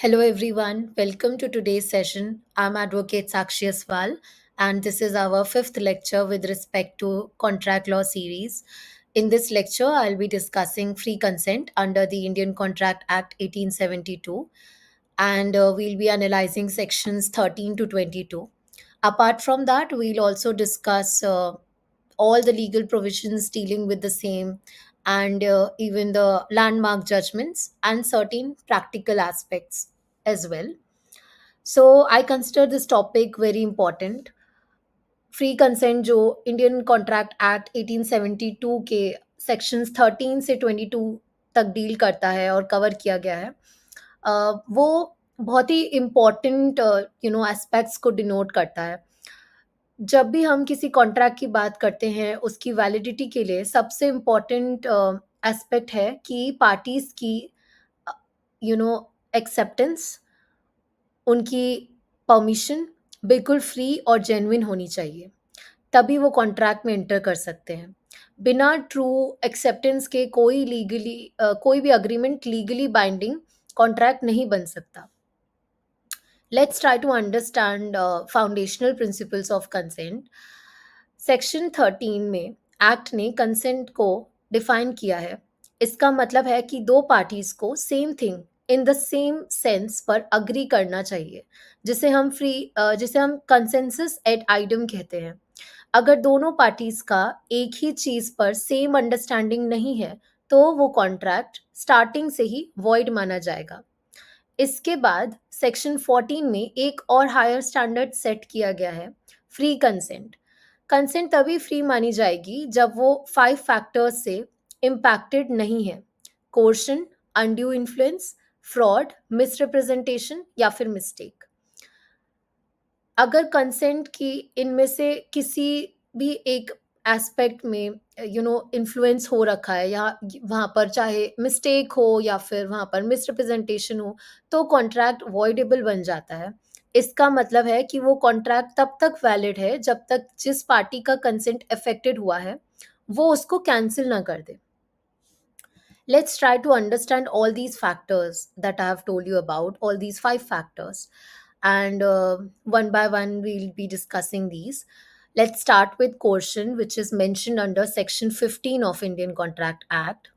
Hello, everyone. Welcome to today's session. I'm Advocate Sakshi Aswal, and this is our fifth lecture with respect to contract law series. In this lecture, I'll be discussing free consent under the Indian Contract Act 1872, and we'll be analyzing sections 13 to 22. Apart from that, we'll also discuss all the legal provisions dealing with the same and even the landmark judgments and certain practical aspects as well. So I consider this topic very important. Free consent जो Indian contract act 1872 के sections 13 से 22 तक deal करता है और cover किया गया है, वो बहुत ही इम्पोर्टेंट एस्पेक्ट्स को डिनोट करता है। जब भी हम किसी कॉन्ट्रैक्ट की बात करते हैं उसकी वैलिडिटी के लिए सबसे इम्पोर्टेंट एस्पेक्ट है कि पार्टीज की यू नो एक्सेप्टेंस, उनकी परमिशन बिल्कुल फ्री और जेन्युइन होनी चाहिए, तभी वो कॉन्ट्रैक्ट में एंटर कर सकते हैं। बिना ट्रू एक्सेप्टेंस के कोई भी अग्रीमेंट लीगली बाइंडिंग कॉन्ट्रैक्ट नहीं बन सकता। Let's try to understand foundational principles of consent. Section 13 में एक्ट ने कंसेंट को डिफाइन किया है। इसका मतलब है कि दो पार्टीज को same thing in the same sense पर अग्री करना चाहिए, जिसे हम कंसेंसस एट आइडम कहते हैं। अगर दोनों पार्टीज का एक ही चीज पर सेम अंडरस्टैंडिंग नहीं है तो वो कॉन्ट्रैक्ट स्टार्टिंग से ही वॉइड माना जाएगा। इसके बाद सेक्शन 14 में एक और हायर स्टैंडर्ड सेट किया गया है, फ्री कंसेंट। कंसेंट तभी फ्री मानी जाएगी जब वो 5 फैक्टर्स से इम्पैक्टेड नहीं है: coercion, undue influence, fraud, misrepresentation या फिर मिस्टेक। अगर कंसेंट की इनमें से किसी भी एक एस्पेक्ट में इन्फ्लुएंस हो रखा है, या वहाँ पर चाहे मिस्टेक हो या फिर वहाँ पर मिसरिप्रेजेंटेशन हो, तो कॉन्ट्रैक्ट वॉइडेबल बन जाता है। इसका मतलब है कि वो कॉन्ट्रैक्ट तब तक वैलिड है जब तक जिस पार्टी का कंसेंट अफेक्टेड हुआ है वो उसको कैंसिल ना कर दे। Let's try to understand all these factors that I have told you about, all these 5 factors. And one by one, we'll be discussing these. Let's start with coercion, which is mentioned under Section 15 of Indian Contract Act.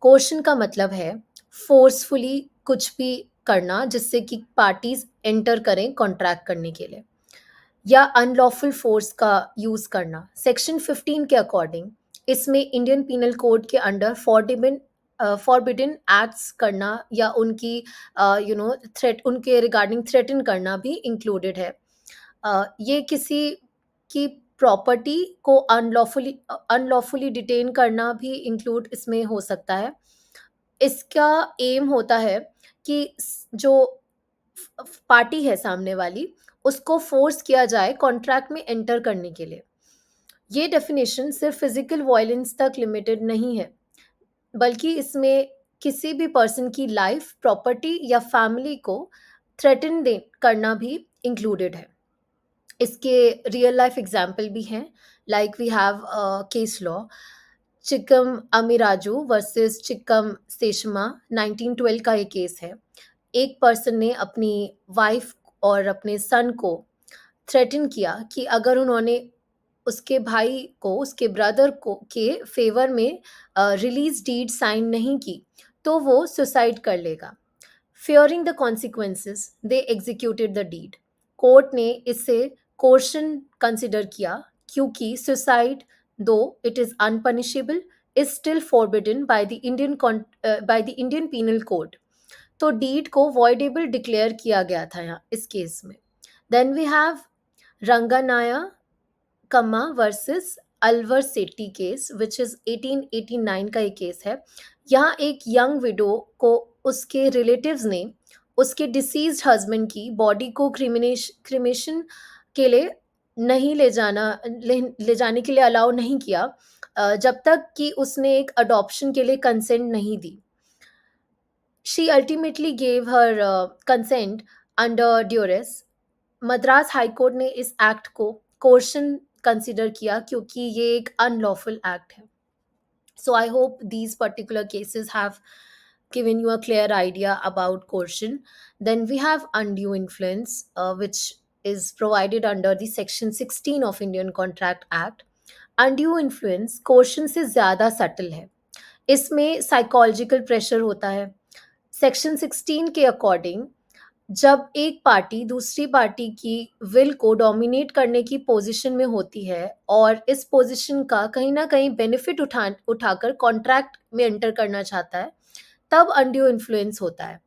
Coercion का मतलब है forcefully कुछ भी करना जिससे कि parties enter करें contract करने के लिए, या अनलॉफुल फोर्स का यूज करना। सेक्शन 15 के अकॉर्डिंग इसमें इंडियन पीनल कोड के अंडर फॉरबिडन एक्ट्स करना या उनकी थ्रेट उनके रिगार्डिंग थ्रेटन करना भी इंक्लूडेड है। ये किसी की प्रॉपर्टी को अनलॉफुली डिटेन करना भी इंक्लूड इसमें हो सकता है। इसका एम होता है कि जो पार्टी है सामने वाली, उसको फोर्स किया जाए कॉन्ट्रैक्ट में एंटर करने के लिए। ये डेफिनेशन सिर्फ फिजिकल वायलेंस तक लिमिटेड नहीं है, बल्कि इसमें किसी भी पर्सन की लाइफ, प्रॉपर्टी या फैमिली को थ्रेटन दे करना भी इंक्लूडेड है। इसके रियल लाइफ एग्जाम्पल भी हैं, like we have case law Chikkam Amiraju versus Chikkam Seshamma, 1912 का ये केस है। एक पर्सन ने अपनी वाइफ और अपने सन को थ्रेटन किया कि अगर उन्होंने उसके भाई को, उसके ब्रदर को के फेवर में रिलीज डीड साइन नहीं की तो वो सुसाइड कर लेगा। Fearing the consequences they executed the deed. Court ने इसे कोर्शन कंसिडर किया क्योंकि suicide, though it is unpunishable, is still forbidden by the Indian penal code. तो डीड को वॉइडेबल डिक्लेयर किया गया था यहाँ इस केस में। Then we have Ranganayakamma versus Alvar Setti case, which is 1889 का ये केस है। यहाँ एक यंग विडो को उसके रिलेटिव्स ने उसके डिसीज्ड हस्बैंड की बॉडी को क्रिमेशन के लिए नहीं ले जाने के लिए अलाउ नहीं किया, जब तक कि उसने एक अडॉप्शन के लिए कंसेंट नहीं दी। She ultimately gave her consent under duress. Madras high court ने इस एक्ट को कोर्शन कंसिडर किया क्योंकि ये एक अनलॉफुल एक्ट है। So I hope these particular cases have given you a clear idea about coercion. Then we have undue influence, which is provided under the section 16 of Indian Contract Act. undue influence coercion से ज़्यादा subtle है. इसमें psychological pressure होता है. Section 16 के according जब एक party दूसरी पार्टी की विल को डोमिनेट करने की पोजीशन में होती है और इस पोजीशन का कहीं ना कहीं बेनिफिट उठाकर कॉन्ट्रैक्ट में एंटर करना चाहता है, तब अनड्यू इन्फ्लुएंस होता है.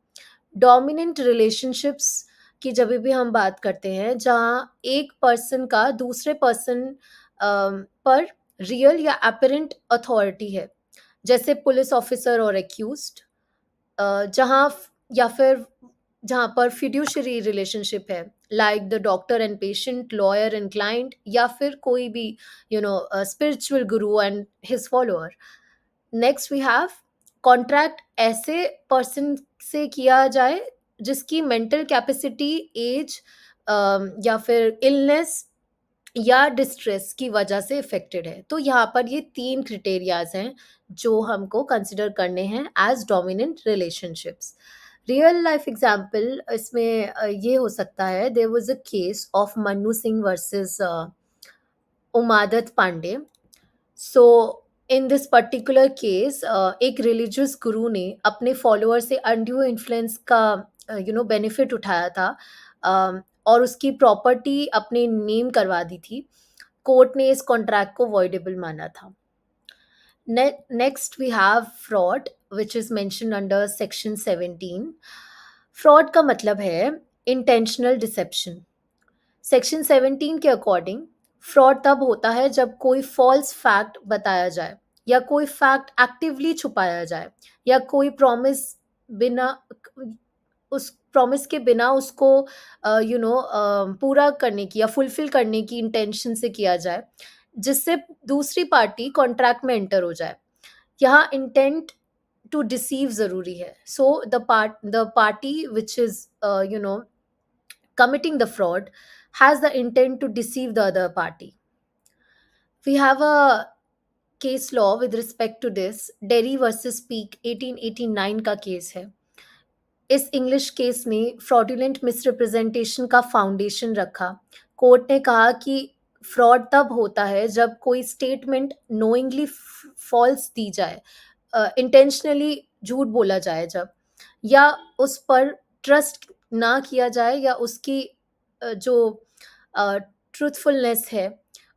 डोमिनेंट रिलेशनशिप्स की जब भी हम बात करते हैं जहाँ एक पर्सन का दूसरे पर्सन पर रियल या अपेरेंट अथॉरिटी है, जैसे पुलिस ऑफिसर और एक्यूज्ड, जहाँ या फिर जहाँ पर फिड्यूशरी रिलेशनशिप है, like the doctor and patient, lawyer and client, या फिर कोई भी spiritual guru and his follower. Next we have contract ऐसे पर्सन से किया जाए जिसकी मेंटल कैपेसिटी, एज या फिर इलनेस या डिस्ट्रेस की वजह से इफेक्टेड है. तो यहाँ पर ये 3 क्राइटेरियाज हैं जो हमको कंसिडर करने हैं as dominant relationships. Real life example इसमें ये हो सकता है. There was a case of Mannu Singh versus Umadat Pande. So in this particular case एक रिलीजियस गुरु ने अपने फॉलोअर से अनड्यू इन्फ्लुएंस का बेनिफिट उठाया था, और उसकी प्रॉपर्टी अपने नेम करवा दी थी. कोर्ट ने इस कॉन्ट्रैक्ट को वॉइडेबल माना था. Next we have fraud which is mentioned under section 17. Fraud का मतलब है इंटेंशनल डिसेप्शन. सेक्शन 17 के अकॉर्डिंग फ्रॉड तब होता है जब कोई फॉल्स फैक्ट बताया जाए या कोई फैक्ट एक्टिवली छुपाया जाए या कोई प्रॉमिस बिना उस प्रॉमिस के बिना उसको पूरा करने की या फुलफिल करने की इंटेंशन से किया जाए, जिससे दूसरी पार्टी कॉन्ट्रैक्ट में एंटर हो जाए. यहाँ इंटेंट टू डिसीव जरूरी है. So the party which is committing the fraud has the intent to deceive the other party. We have a case law with respect to this. Derry versus Peak 1889 का case है. इस English case ने fraudulent misrepresentation का foundation रखा. Court ने कहा कि fraud तब होता है जब कोई स्टेटमेंट नोइंगली फॉल्स दी जाए, इंटेंशनली झूठ बोला जाए जब, या उस पर ट्रस्ट ना किया जाए या उसकी जो ट्रूथफुलनेस है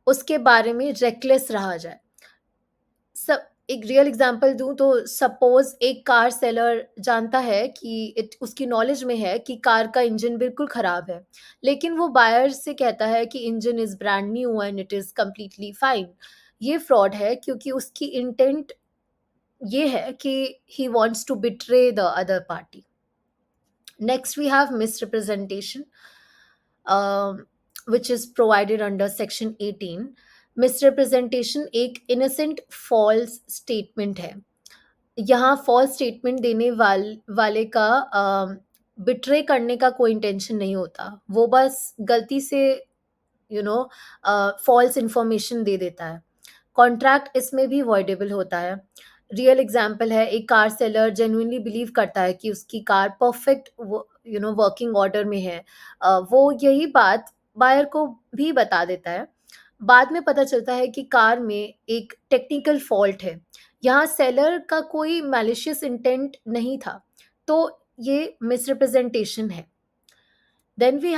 उसके बारे में रेकलेस रहा जाए. सब एक रियल एग्जांपल दूं तो सपोज एक कार सेलर जानता है कि उसकी नॉलेज में है कि कार का इंजन बिल्कुल खराब है, लेकिन वो बायर से कहता है कि engine is brand new and it is completely fine. ये फ्रॉड है क्योंकि उसकी इंटेंट ये है कि he wants to betray the other party. Next we have misrepresentation, which is provided under section 18. Misrepresentation एक इनोसेंट फॉल्स स्टेटमेंट है. यहाँ फॉल्स स्टेटमेंट देने वाले का बिट्रे करने का कोई इंटेंशन नहीं होता, वो बस गलती से फॉल्स इंफॉर्मेशन दे देता है. कॉन्ट्रैक्ट इसमें भी वॉइडेबल होता है. रियल एग्जाम्पल है, एक कार सेलर जेन्युइनली बिलीव करता है कि उसकी कार परफेक्ट वर्किंग ऑर्डर में है. वो यही बात बायर को भी बता देता है. बाद में पता चलता है कि कार में एक टेक्निकल फॉल्ट है. यहाँ सेलर का कोई मैलिशियस इंटेंट नहीं था, तो ये मिसरिप्रेजेंटेशन है. Then we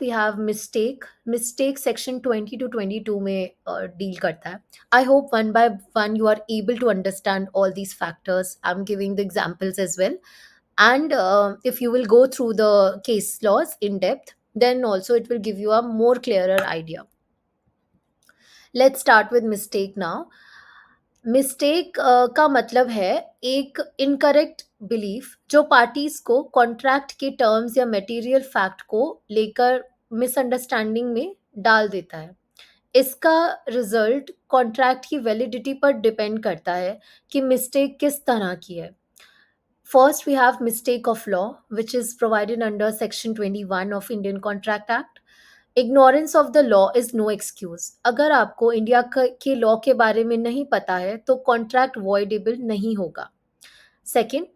have mistake section 20 to 22 में डील करता है. I hope one by one you are able to understand all these factors. I'm giving the examples as well. And if you will go through the case laws in depth, then also it will give you a more clearer idea. Let's start with mistake now. Mistake का मतलब है एक incorrect belief जो parties को contract के terms या material fact को लेकर मिसअंडरस्टैंडिंग में डाल देता है. इसका रिजल्ट कॉन्ट्रैक्ट की वैलिडिटी पर डिपेंड करता है कि मिस्टेक किस तरह की है. First we have mistake of law which is provided under section 21 of Indian contract act. Ignorance of the law is no excuse. अगर आपको इंडिया के लॉ के बारे में नहीं पता है तो कॉन्ट्रैक्ट वॉइडेबल नहीं होगा. Second,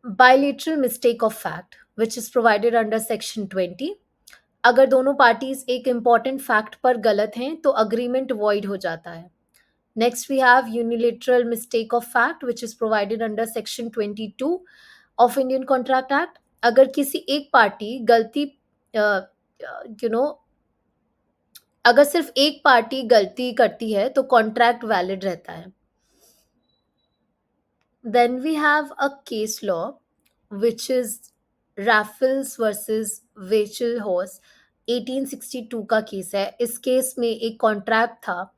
bilateral mistake of fact, which is provided under section 20. अगर दोनों पार्टीज एक important फैक्ट पर गलत हैं तो अग्रीमेंट void हो जाता है. Next, we have unilateral mistake of fact, which is provided under section 22 of Indian Contract Act. अगर किसी एक पार्टी गलती यू नो अगर सिर्फ एक पार्टी गलती करती है तो कॉन्ट्रैक्ट वैलिड रहता है. Then we have a case law, which is Raffles versus Rachel Horse 1862 का केस है. इस केस में एक कॉन्ट्रैक्ट था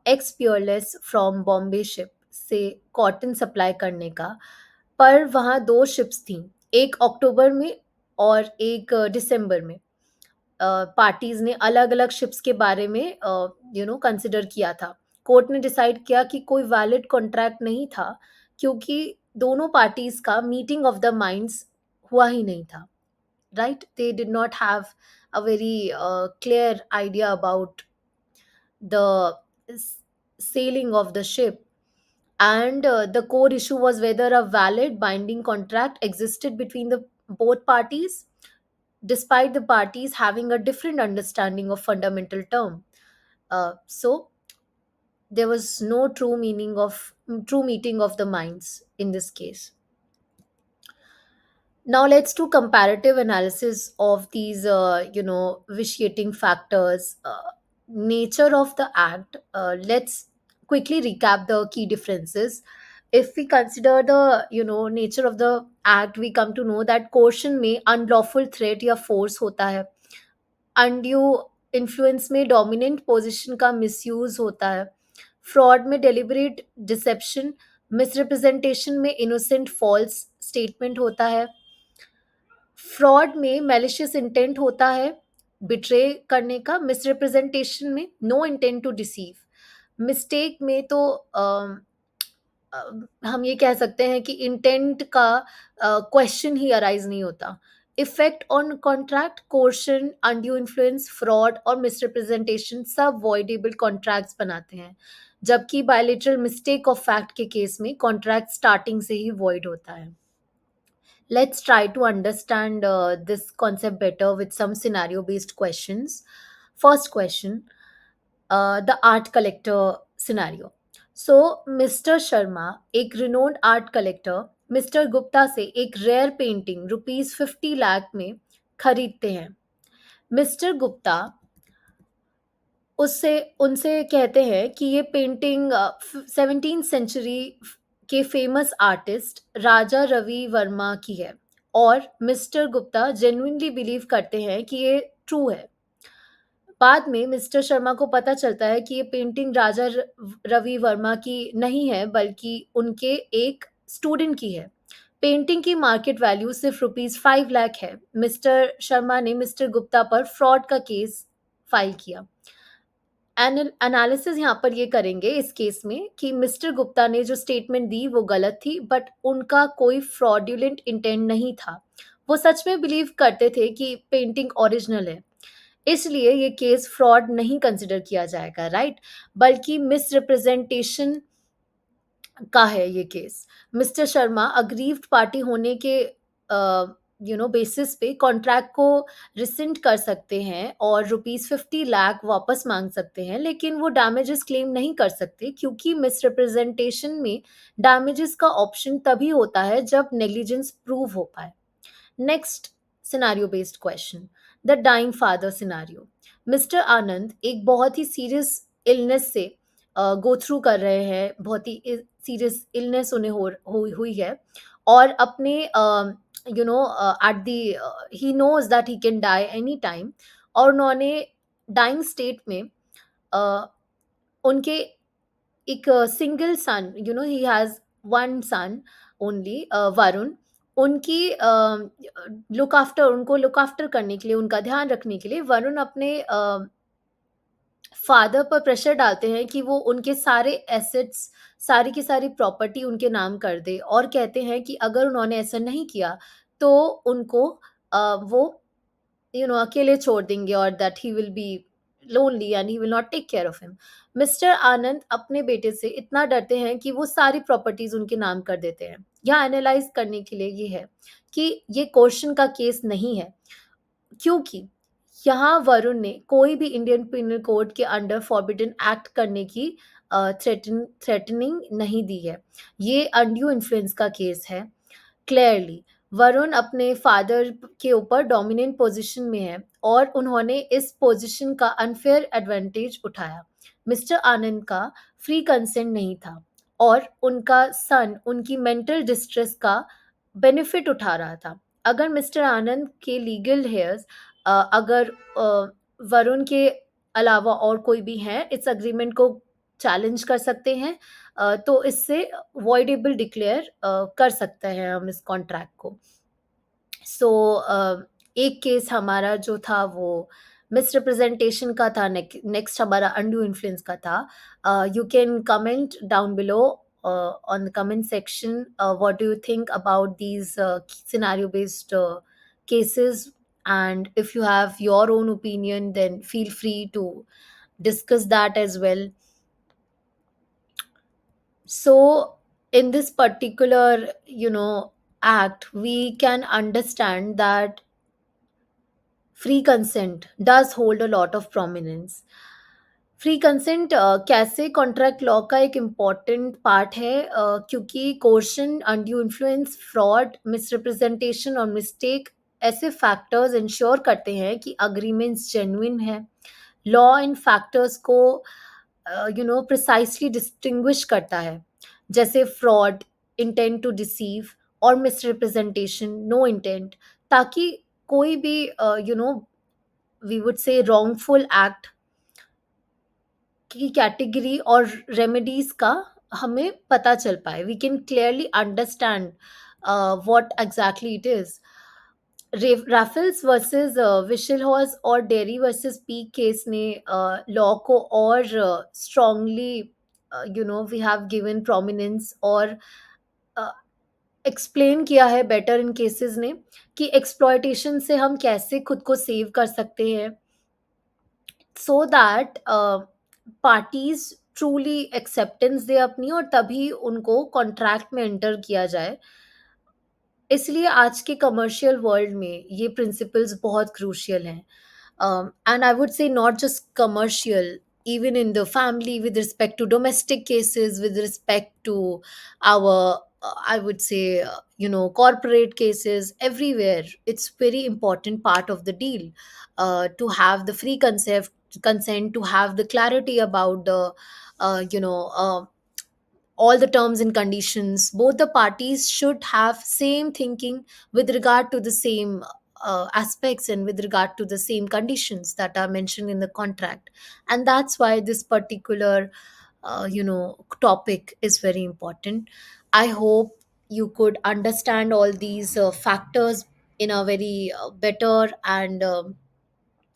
x Peerless from Bombay ship से कॉटन सप्लाई करने का. पर वहाँ दो शिप्स थी, एक अक्टूबर में और एक दिसंबर में. पार्टीज ने अलग अलग शिप्स के बारे में कंसिडर किया था. कोर्ट ने डिसाइड किया कि कोई वैलिड कॉन्ट्रैक्ट नहीं था, क्योंकि दोनों पार्टीज का मीटिंग ऑफ द माइंड्स हुआ ही नहीं था. Right, they did not have a very clear idea about the sailing of the ship, and the core issue was whether a valid binding contract existed between the both parties, despite the parties having a different understanding of fundamental term. So there was no true meeting of the minds in this case. Now let's do comparative analysis of these vitiating factors. Nature of the act. Let's quickly recap the key differences. If we consider the nature of the act, we come to know that coercion में unlawful threat या force होता है. Undue influence में dominant position का misuse होता है. Fraud में deliberate dissipation, misrepresentation में इनोसेंट फॉल्स स्टेटमेंट होता है. फ्रॉड में मैलिशियस इंटेंट होता है बिट्रे करने का. मिसरिप्रेजेंटेशन में no intent to deceive. Mistake में तो हम ये कह सकते हैं कि इंटेंट का क्वेश्चन ही अराइज नहीं होता. Effect on contract, coercion, undue influence, fraud और मिसरिप्रेजेंटेशन सब वॉइडेबल कॉन्ट्रैक्ट्स बनाते हैं, जबकि बायलेटरल मिस्टेक ऑफ फैक्ट के केस में कॉन्ट्रैक्ट स्टार्टिंग से ही वॉइड होता है. Let's try to understand this concept better with some scenario based questions. First question, the art collector scenario. So, Mr. Sharma, एक renowned art collector, Mr. Gupta से एक rare painting ₹50 lakh में खरीदते हैं. Mister Gupta उससे उनसे कहते हैं कि ये पेंटिंग 17th सेंचुरी के फेमस आर्टिस्ट राजा रवि वर्मा की है, और मिस्टर गुप्ता जेन्युइनली बिलीव करते हैं कि ये ट्रू है. बाद में मिस्टर शर्मा को पता चलता है कि ये पेंटिंग राजा रवि वर्मा की नहीं है, बल्कि उनके एक स्टूडेंट की है. पेंटिंग की मार्केट वैल्यू सिर्फ ₹5 लाख है. मिस्टर शर्मा ने मिस्टर गुप्ता पर फ्रॉड का केस फाइल किया. एनालिसिस यहाँ पर ये करेंगे इस केस में कि मिस्टर गुप्ता ने जो स्टेटमेंट दी वो गलत थी, बट उनका कोई फ्रॉड्यूलेंट इंटेंट नहीं था. वो सच में बिलीव करते थे कि पेंटिंग ओरिजिनल है, इसलिए ये केस फ्रॉड नहीं कंसिडर किया जाएगा. राइट, बल्कि मिसरिप्रेजेंटेशन का है ये case. Mister Sharma aggrieved party होने के बेसिस पे कॉन्ट्रैक्ट को रिसेंट कर सकते हैं और ₹50 लाख वापस मांग सकते हैं, लेकिन वो डैमेजेस क्लेम नहीं कर सकते, क्योंकि मिसरिप्रेजेंटेशन में डैमेजेस का ऑप्शन तभी होता है जब नेग्लिजेंस प्रूव हो पाए. Next scenario based question, the dying father scenario. Mister Anand एक बहुत ही सीरियस इलनेस से गो थ्रू कर रहे हैं. बहुत ही सीरियस इलनेस उन्हें हुई है, और अपने eighty he knows that he can die any time, और उन्होंने डाइंग स्टेट में उनके एक single son, he has one son only, Varun. उनकी उनको लुक आफ्टर करने के लिए, उनका ध्यान रखने के लिए वरुण अपने फादर पर प्रेशर डालते हैं कि वो उनके सारे एसेट्स, सारी की सारी प्रॉपर्टी उनके नाम कर दे, और कहते हैं कि अगर उन्होंने ऐसा नहीं किया तो उनको वो अकेले छोड़ देंगे, और that he will be lonely and he will not take care of him. Mister Anand अपने बेटे से इतना डरते हैं कि वो सारी प्रॉपर्टीज उनके नाम कर देते हैं। यहाँ एनालाइज करने के लिए ये है कि ये क्वेश्चन का केस नहीं है, क्योंकि यहाँ वरुण ने कोई भी इंडियन पिनल कोड के अंडर फॉरबिडन एक्ट करने की थ्रेटनिंग नहीं दी है। ये अनड्यू इन्फ्लुएंस का केस है। क्लियरली वरुण अपने फादर के ऊपर डोमिनेंट पोजीशन में है और उन्होंने इस पोजीशन का अनफेयर एडवांटेज उठाया। मिस्टर आनंद का फ्री कंसेंट नहीं था और उनका सन उनकी मेंटल डिस्ट्रेस का बेनिफिट उठा रहा था। अगर मिस्टर आनंद के लीगल हेयर्स अगर वरुण के अलावा और कोई भी है इस अग्रीमेंट को चैलेंज कर सकते हैं, तो इससे वॉइडेबल डिक्लेयर कर सकते हैं हम इस कॉन्ट्रैक्ट को। सो एक केस हमारा जो था वो मिसरिप्रेजेंटेशन का था, नेक्स्ट हमारा अनड्यू इन्फ्लुएंस का था। You can comment down below on the comment section, what do you think about these scenario based cases, and if you have your own opinion then feel free to discuss that as well. So in this particular act we can understand that free consent does hold a lot of prominence. Free consent कैसे contract law का एक important part है, क्योंकि coercion, undue influence, fraud, misrepresentation और mistake ऐसे factors ensure करते हैं कि अग्रीमेंट्स जेन्युइन है। लॉ इन फैक्टर्स को प्रिसाइसली डिस्टिंग्विश करता है, जैसे फ्रॉड, इंटेंट टू डिसीव और मिसरिप्रेजेंटेशन, नो इंटेंट, ताकि कोई भी वी वुड से रॉन्गफुल एक्ट की कैटेगरी और रेमेडीज का हमें पता चल पाए, we can clearly understand what exactly it is. Raffles versus Wichelhaus और डेरी वर्सेस पीक केस ने लॉ को और strongly we have given prominence और एक्सप्लेन किया है बेटर इन केसेस ने कि एक्सप्लॉयटेशन से हम कैसे खुद को सेव कर सकते हैं, so that parties truly acceptance दे अपनी और तभी उनको कॉन्ट्रैक्ट में एंटर किया जाए। इसलिए आज के कमर्शियल वर्ल्ड में ये प्रिंसिपल्स बहुत क्रूशियल हैं, and I would say not just commercial, even in the family, with respect to domestic cases, with respect to our I would say corporate cases, everywhere it's very important part of the deal, to have the free consent, to have the clarity about the all the terms and conditions. Both the parties should have same thinking with regard to the same aspects and with regard to the same conditions that are mentioned in the contract, and that's why this particular topic is very important. I hope you could understand all these factors in a very better and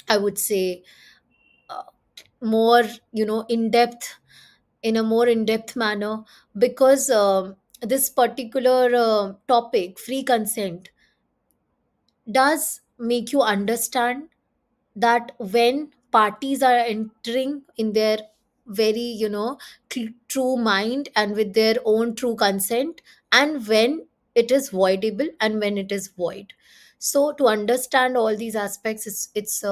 I would say uh, more in depth, in a more in-depth manner, because this particular topic, free consent, does make you understand that when parties are entering in their very true mind and with their own true consent, and when it is voidable and when it is void. So to understand all these aspects, it's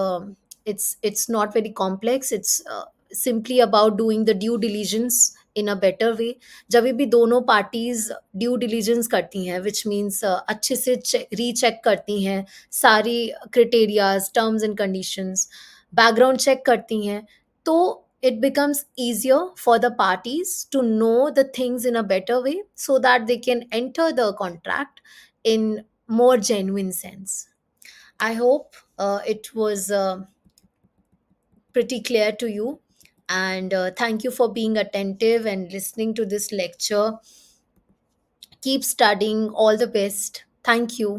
not very complex. It's simply about doing the due diligence in a better way. जब भी दोनों parties due diligence करती हैं, which means अच्छे से recheck करती हैं सारी criterias, terms and conditions, background check करती हैं, तो it becomes easier for the parties to know the things in a better way so that they can enter the contract in more genuine sense. I hope it was pretty clear to you, and thank you for being attentive and listening to this lecture. Keep studying. All the best. Thank you.